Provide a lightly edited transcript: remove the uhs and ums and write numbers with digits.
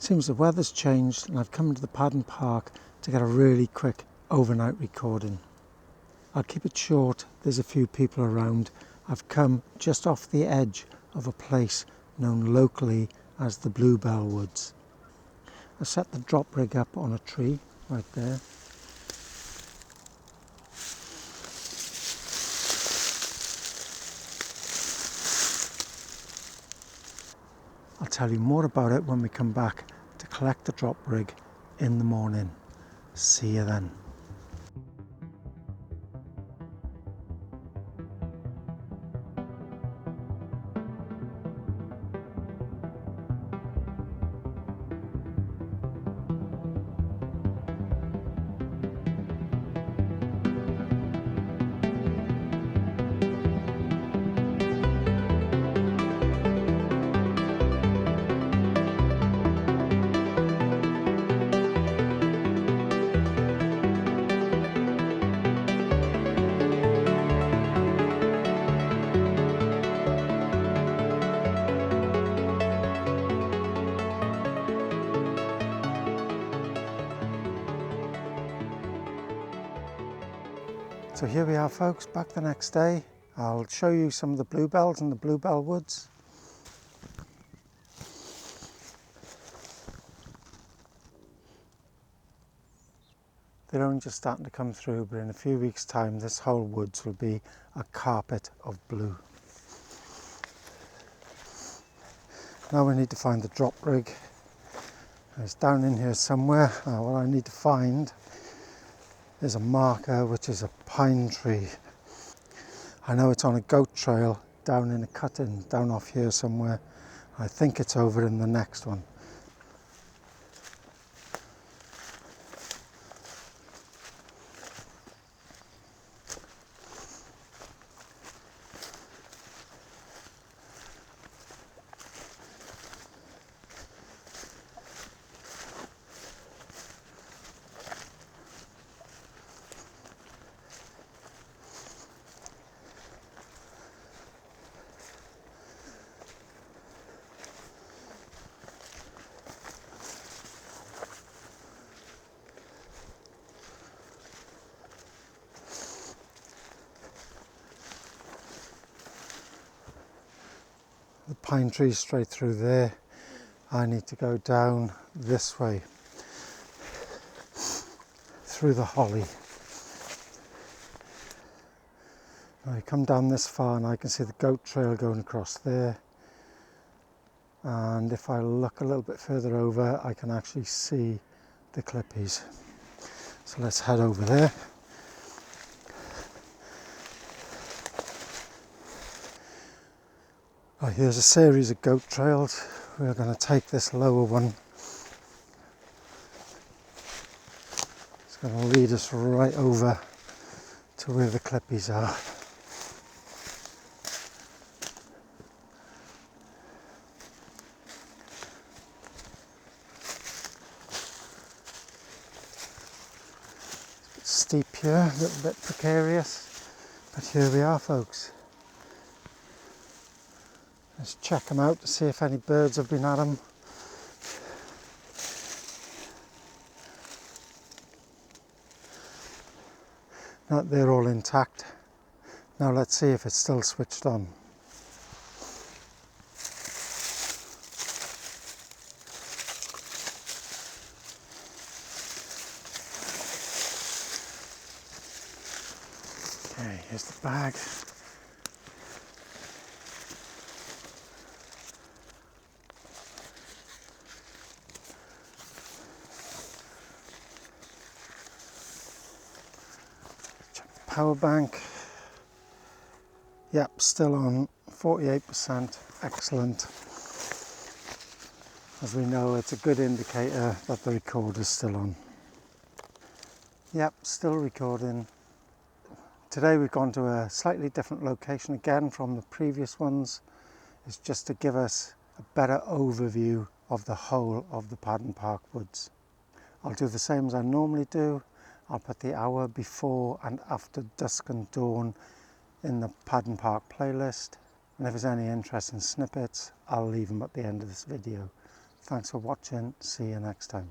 Seems the weather's changed and I've come into the Padarn Park to get a really quick overnight recording. I'll keep it short, there's a few people around. I've come just off the edge of a place known locally as the Bluebell Woods. I set the drop rig up on a tree right there. I'll tell you more about it when we come back to collect the drop rig in the morning. See you then. So here we are folks, back the next day. I'll show you some of the bluebells in the Bluebell Woods. They're only just starting to come through, but in a few weeks' time this whole woods will be a carpet of blue. Now we need to find the drop rig. It's down in here somewhere. What I need to find is a marker, which is a pine tree. I know it's on a goat trail down in a cut-in, down off here somewhere. I think it's over in the next one. The pine tree straight through there. I need to go down this way through the holly. I come down this far and I can see the goat trail going across there, and if I look a little bit further over I can actually see the Clippies. So let's head over there. Here's a series of goat trails. We're going to take this lower one. It's going to lead us right over to where the Clippies are. It's a bit steep here, a little bit precarious, but here we are folks. Let's check them out to see if any birds have been at them. No, they're all intact. Now let's see if it's still switched on. Okay, here's the bag. Power bank, yep, still on 48%, excellent. As we know, it's a good indicator that the recorder's still on. Yep, still recording. Today we've gone to a slightly different location again from the previous ones. It's just to give us a better overview of the whole of the Padarn Park Woods. I'll do the same as I normally do. I'll put the hour before and after dusk and dawn in the Padarn Park playlist, and if there's any interesting snippets I'll leave them at the end of this video. Thanks for watching. See you next time.